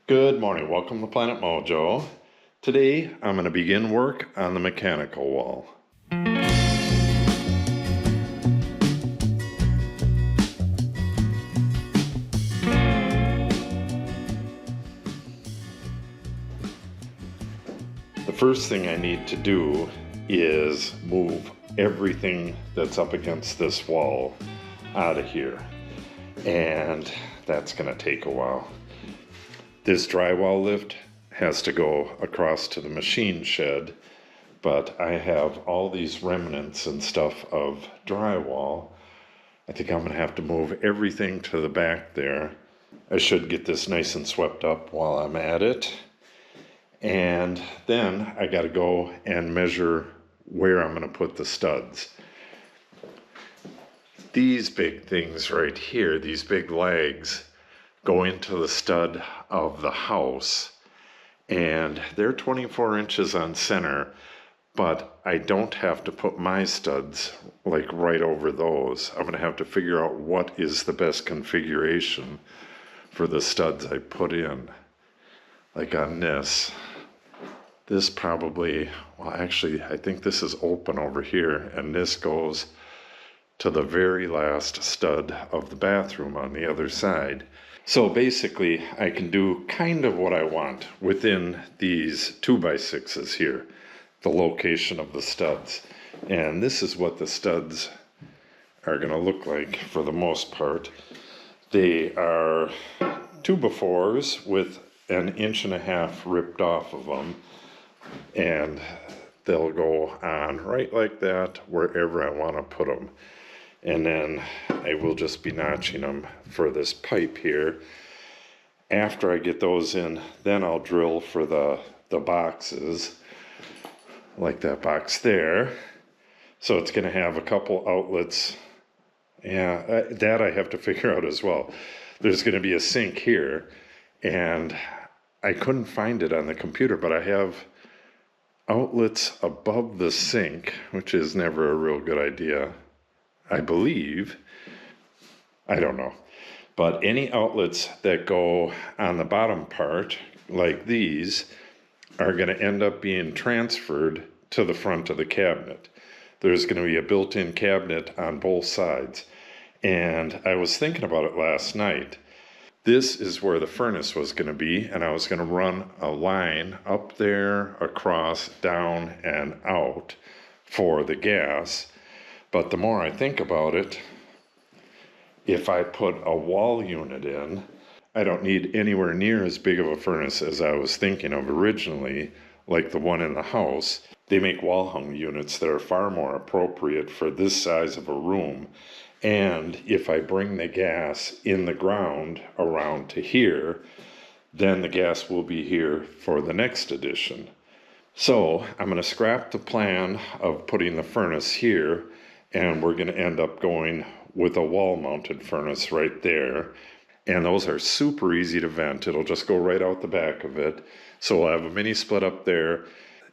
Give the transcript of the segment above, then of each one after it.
Good morning, welcome to Planet Mojo. Today I'm going to begin work on the mechanical wall. The first thing I need to do is move everything that's up against this wall out of here, and that's going to take a while. This drywall lift has to go across to the machine shed, but I have all these remnants and stuff of drywall. I think I'm going to have to move everything to the back there. I should get this nice and swept up while I'm at it. And then I got to go and measure where I'm going to put the studs. These big things right here, these big legs, go into the stud of the house, and they're 24 inches on center, but I don't have to put my studs like right over those. I'm going to have to figure out what is the best configuration for the studs I put in. Like on this probably, well actually I think this is open over here, and this goes to the very last stud of the bathroom on the other side. So basically I can do kind of what I want within these 2x6s here, the location of the studs. And this is what the studs are going to look like for the most part. They are 2x4s with 1.5 inches ripped off of them, and they'll go on right like that wherever I want to put them. And then I will just be notching them for this pipe here. After I get those in, then I'll drill for the boxes, like that box there. So it's going to have a couple outlets. Yeah, that I have to figure out as well. There's going to be a sink here, and I couldn't find it on the computer, but I have outlets above the sink, which is never a real good idea, I believe. I don't know. But any outlets that go on the bottom part, like these, are going to end up being transferred to the front of the cabinet. There's going to be a built-in cabinet on both sides. And I was thinking about it last night. This is where the furnace was going to be, and I was going to run a line up there, across, down, and out for the gas. But the more I think about it, if I put a wall unit in, I don't need anywhere near as big of a furnace as I was thinking of originally, like the one in the house. They make wall hung units that are far more appropriate for this size of a room. And if I bring the gas in the ground around to here, then the gas will be here for the next edition. So I'm going to scrap the plan of putting the furnace here, and we're going to end up going with a wall-mounted furnace right there. And those are super easy to vent. It'll just go right out the back of it. So we'll have a mini split up there,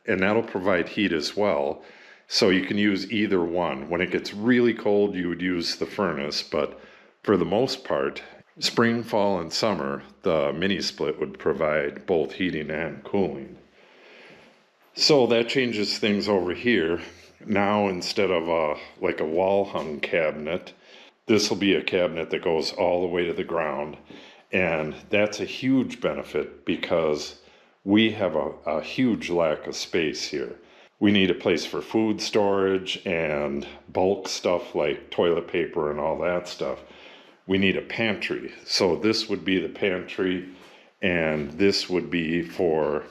and that'll provide heat as well. So you can use either one. When it gets really cold, you would use the furnace, but for the most part, spring, fall, and summer, the mini split would provide both heating and cooling. So that changes things over here. Now, instead of like a wall hung cabinet, this will be a cabinet that goes all the way to the ground. And that's a huge benefit because we have a huge lack of space here. We need a place for food storage and bulk stuff like toilet paper and all that stuff. We need a pantry. So this would be the pantry, and this would be for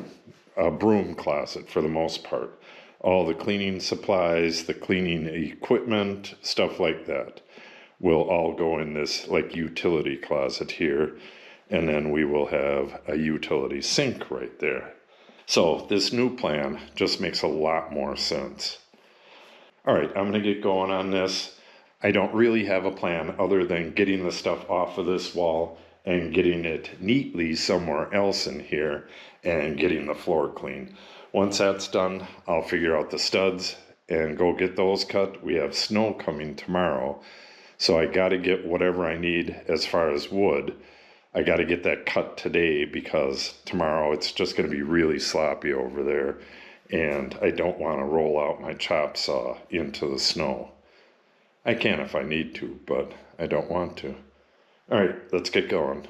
a broom closet for the most part. All the cleaning supplies, the cleaning equipment, stuff like that will all go in this like utility closet here. And then we will have a utility sink right there. So this new plan just makes a lot more sense. All right, I'm going to get going on this. I don't really have a plan other than getting the stuff off of this wall and getting it neatly somewhere else in here and getting the floor clean. Once that's done, I'll figure out the studs and go get those cut. We have snow coming tomorrow, so I got to get whatever I need as far as wood. I got to get that cut today because tomorrow it's just going to be really sloppy over there. And I don't want to roll out my chop saw into the snow. I can if I need to, but I don't want to. All right, let's get going.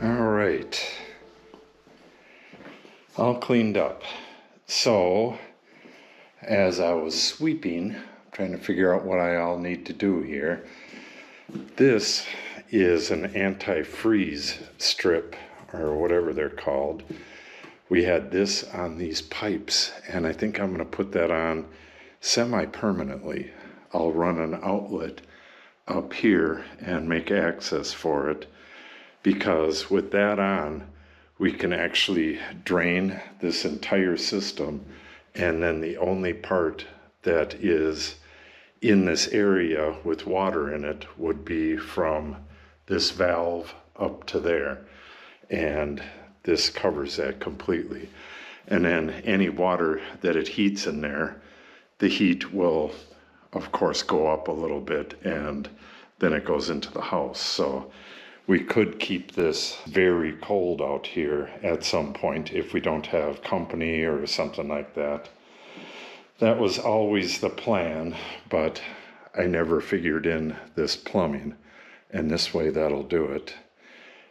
All right, all cleaned up. So, as I was sweeping, trying to figure out what I all need to do here, this is an anti-freeze strip, or whatever they're called. We had this on these pipes, and I think I'm going to put that on semi-permanently. I'll run an outlet up here and make access for it, because with that on, we can actually drain this entire system, and then the only part that is in this area with water in it would be from this valve up to there, and this covers that completely. And then any water that it heats in there, the heat will of course go up a little bit, and then it goes into the house. So we could keep this very cold out here at some point if we don't have company or something like that. That was always the plan, but I never figured in this plumbing, and this way that'll do it.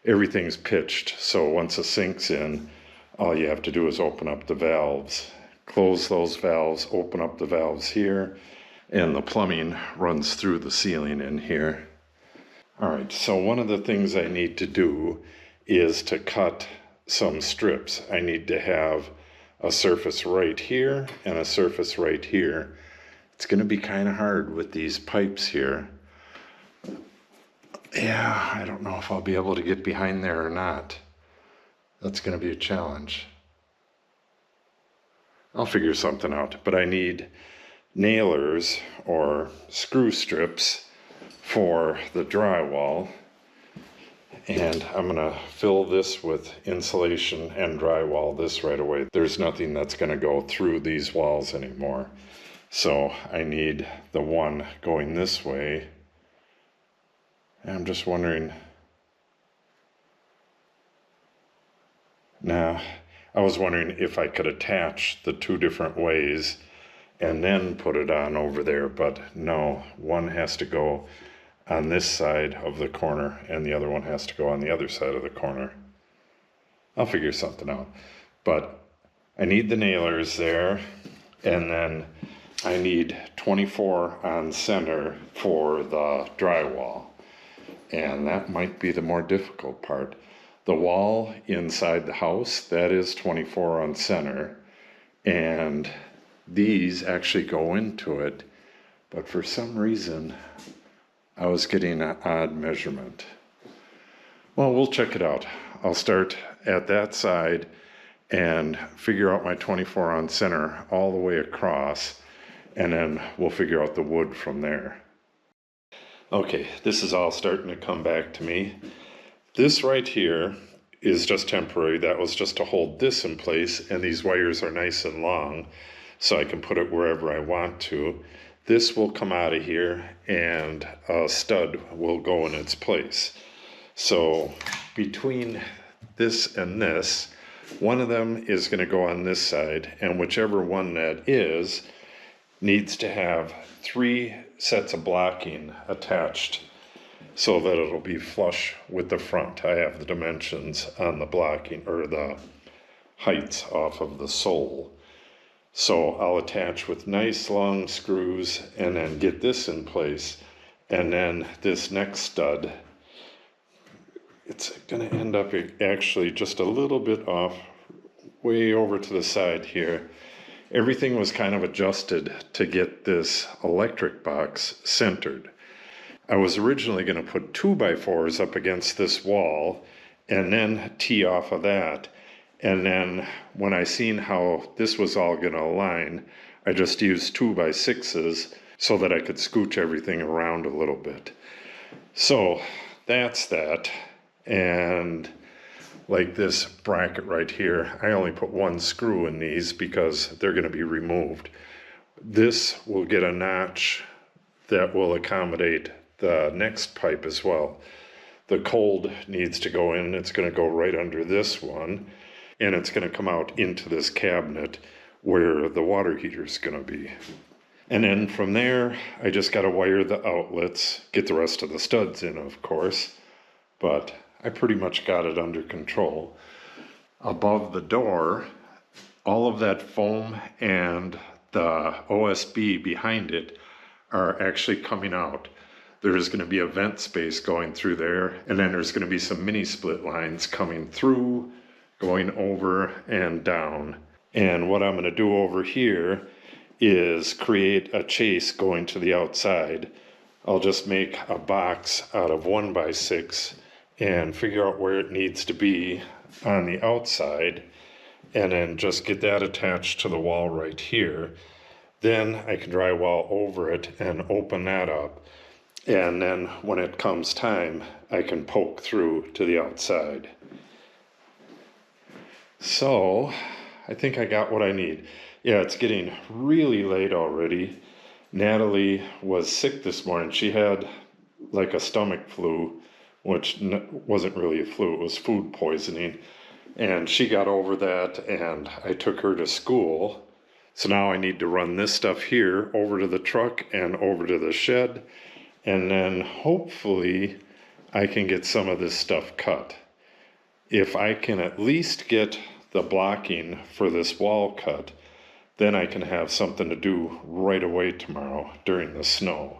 Everything's pitched, so once a sink's in, all you have to do is open up the valves, close those valves, open up the valves here, and the plumbing runs through the ceiling in here. All right, so one of the things I need to do is to cut some strips. I need to have a surface right here and a surface right here. It's going to be kind of hard with these pipes here. Yeah, I don't know if I'll be able to get behind there or not. That's going to be a challenge. I'll figure something out, but I need nailers or screw strips for the drywall, and I'm going to fill this with insulation and drywall this right away. There's nothing that's going to go through these walls anymore, so I need the one going this way. I'm just wondering, I was wondering if I could attach the two different ways and then put it on over there, but no, one has to go on this side of the corner and the other one has to go on the other side of the corner. I'll figure something out, but I need the nailers there, and then I need 24 on center for the drywall, and that might be the more difficult part. The wall inside the house, that is 24 on center, and these actually go into it but for some reason I was getting an odd measurement. Well, we'll check it out. I'll start at that side and figure out my 24 on center all the way across, and then we'll figure out the wood from there. Okay, this is all starting to come back to me. This right here is just temporary. That was just to hold this in place, and these wires are nice and long, so I can put it wherever I want to. This will come out of here, and a stud will go in its place. So between this and this, one of them is going to go on this side, and whichever one that is needs to have 3 sets of blocking attached so that it'll be flush with the front. I have the dimensions on the blocking, or the heights off of the sole. So I'll attach with nice long screws and then get this in place. And then this next stud, it's going to end up actually just a little bit off, way over to the side here. Everything was kind of adjusted to get this electric box centered. I was originally going to put 2x4s up against this wall and then tee off of that. And then when I seen how this was all going to align, I just used 2x6s so that I could scooch everything around a little bit. So that's that. And like this bracket right here, I only put 1 screw in these because they're going to be removed. This will get a notch that will accommodate the next pipe as well. The cold needs to go in. It's going to go right under this one, and it's going to come out into this cabinet where the water heater is going to be. And then from there, I just got to wire the outlets, get the rest of the studs in, of course, but I pretty much got it under control. Above the door, all of that foam and the OSB behind it are actually coming out. There's going to be a vent space going through there, and then there's going to be some mini split lines coming through, going over and down. And what I'm going to do over here is create a chase going to the outside. I'll just make a box out of 1x6 and figure out where it needs to be on the outside, and then just get that attached to the wall right here. Then I can drywall over it and open that up. And then when it comes time, I can poke through to the outside. So I think I got what I need. Yeah, it's getting really late already. Natalie was sick this morning. She had like a stomach flu, which wasn't really a flu, it was food poisoning. And she got over that, and I took her to school. So now I need to run this stuff here over to the truck and over to the shed. And then hopefully I can get some of this stuff cut. If I can at least get the blocking for this wall cut, then I can have something to do right away tomorrow during the snow.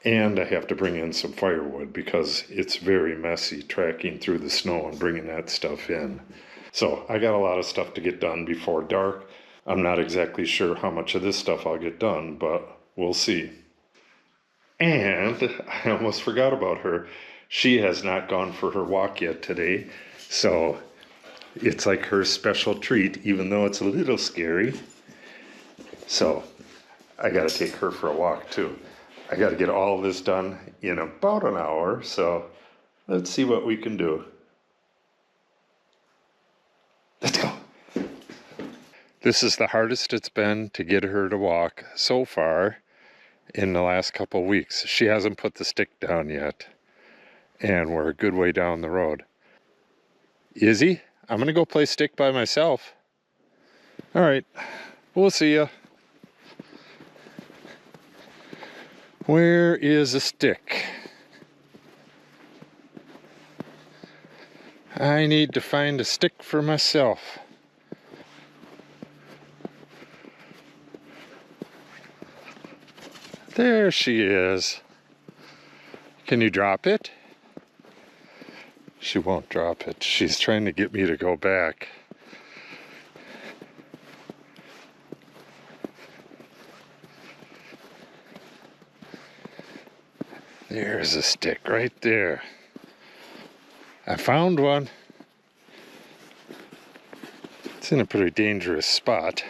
And I have to bring in some firewood because it's very messy tracking through the snow and bringing that stuff in. So I got a lot of stuff to get done before dark. I'm not exactly sure how much of this stuff I'll get done, but we'll see. And I almost forgot about her. She has not gone for her walk yet today. So it's like her special treat, even though it's a little scary. So I got to take her for a walk too. I got to get all of this done in about an hour. So let's see what we can do. Let's go. This is the hardest it's been to get her to walk so far in the last couple of weeks. She hasn't put the stick down yet, and we're a good way down the road. Izzy, I'm gonna go play stick by myself. All right, we'll see ya. Where is a stick? I need to find a stick for myself. There she is. Can you drop it? She won't drop it. She's trying to get me to go back. There's a stick right there. I found one. It's in a pretty dangerous spot.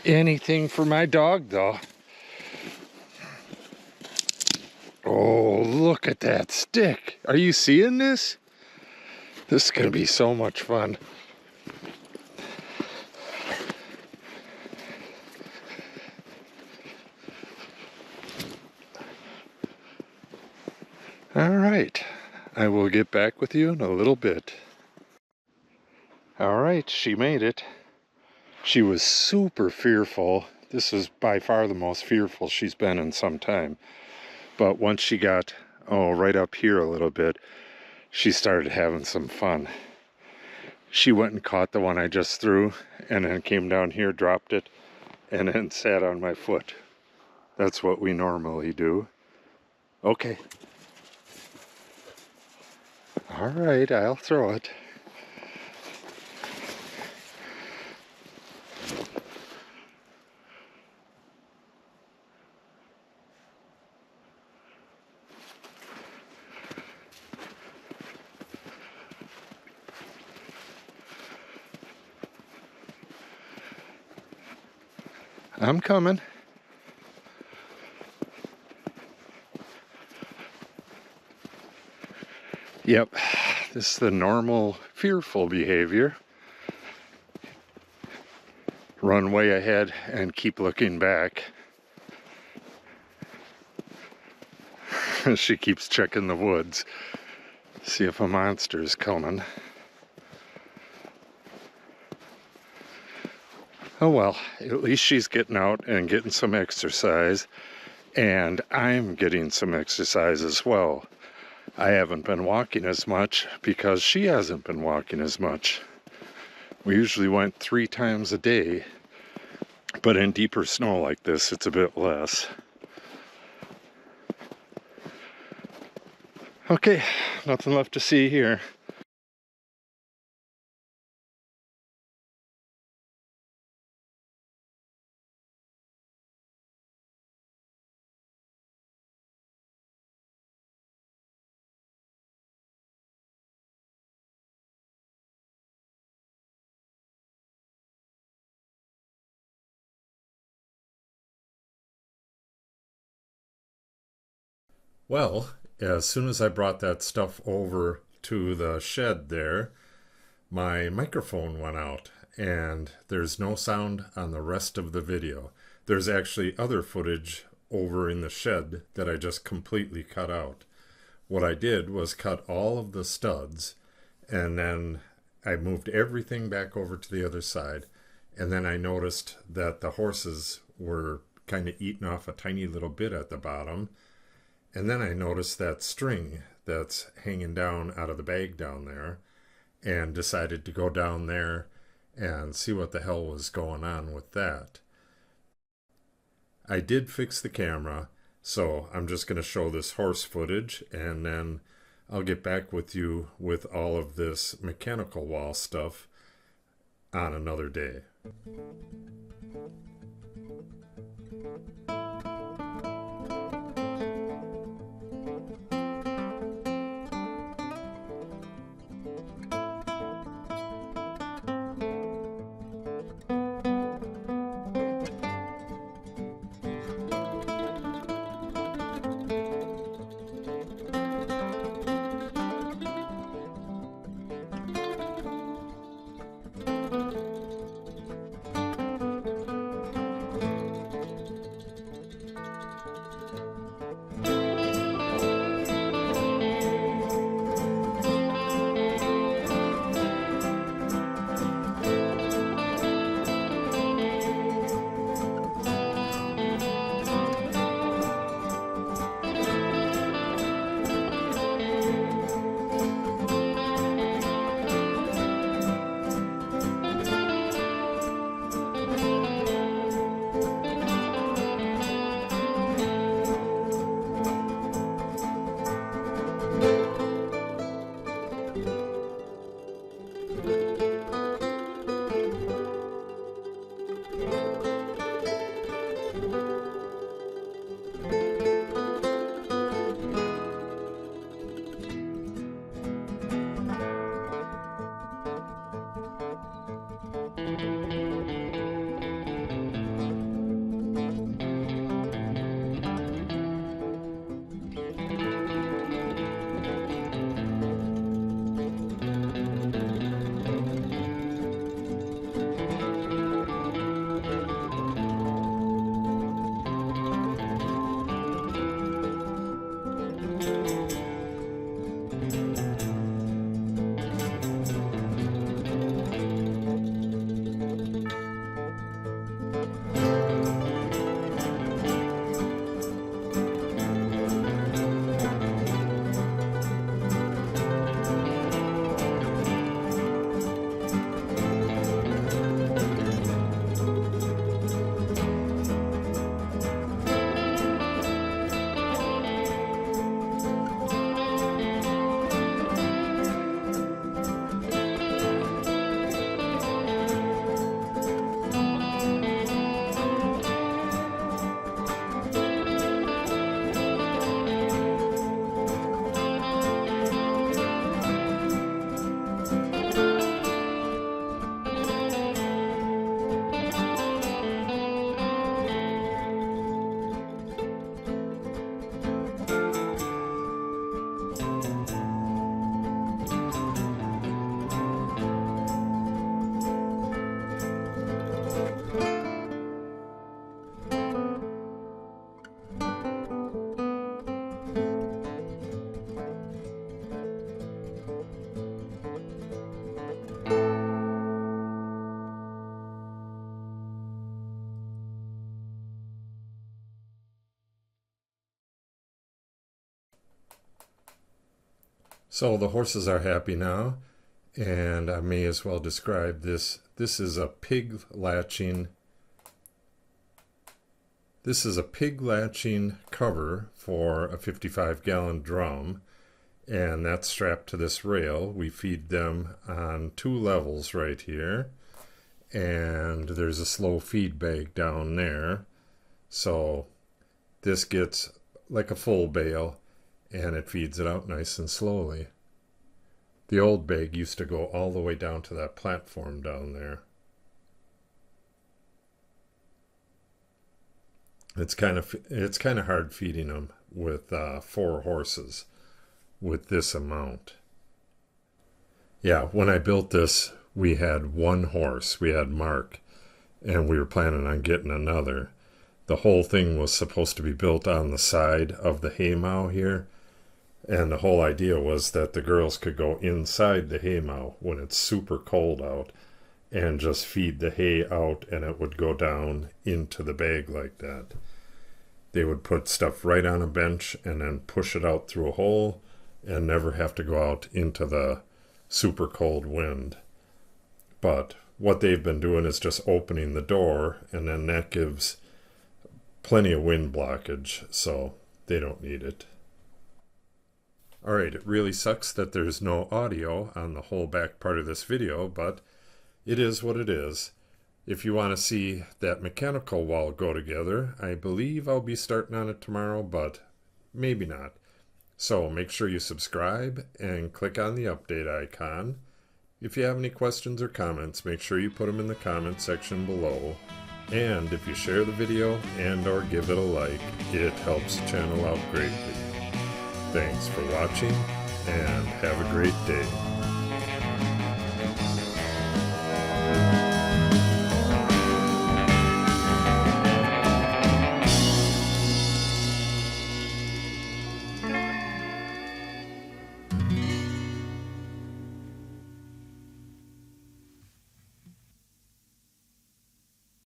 Anything for my dog, though. Oh, look at that stick. Are you seeing this? This is going to be so much fun. All right. I will get back with you in a little bit. All right, she made it. She was super fearful. This is by far the most fearful she's been in some time. But once she got, right up here a little bit, she started having some fun. She went and caught the one I just threw, and then came down here, dropped it, and then sat on my foot. That's what we normally do. Okay. All right, I'll throw it. I'm coming. Yep, this is the normal fearful behavior. Run way ahead and keep looking back. She keeps checking the woods, see if a monster's coming. Oh well, at least she's getting out and getting some exercise, and I'm getting some exercise as well. I haven't been walking as much because she hasn't been walking as much. We usually went 3 times a day, but in deeper snow like this, it's a bit less. Okay, nothing left to see here. Well, as soon as I brought that stuff over to the shed there, my microphone went out and there's no sound on the rest of the video. There's actually other footage over in the shed that I just completely cut out. What I did was cut all of the studs, and then I moved everything back over to the other side, and then I noticed that the horses were kind of eating off a tiny little bit at the bottom. And then I noticed that string that's hanging down out of the bag down there, and decided to go down there and see what the hell was going on with that. I did fix the camera, so I'm just going to show this horse footage, and then I'll get back with you with all of this mechanical wall stuff on another day. So the horses are happy now, and I may as well describe this. This is a pig latching cover for a 55-gallon drum, and that's strapped to this rail. We feed them on 2 levels right here, and there's a slow feed bag down there. So this gets like a full bale, and it feeds it out nice and slowly. The old bag used to go all the way down to that platform down there. It's kind of hard feeding them with 4 horses with this amount. Yeah, when I built this, we had 1 horse. We had Mark, and we were planning on getting another. The whole thing was supposed to be built on the side of the haymow here. And the whole idea was that the girls could go inside the haymow when it's super cold out and just feed the hay out, and it would go down into the bag like that. They would put stuff right on a bench and then push it out through a hole and never have to go out into the super cold wind. But what they've been doing is just opening the door, and then that gives plenty of wind blockage, so they don't need it. Alright, it really sucks that there's no audio on the whole back part of this video, but it is what it is. If you want to see that mechanical wall go together, I believe I'll be starting on it tomorrow, but maybe not. So make sure you subscribe and click on the update icon. If you have any questions or comments, make sure you put them in the comment section below. And if you share the video and or give it a like, it helps the channel out greatly. Thanks for watching, and have a great day.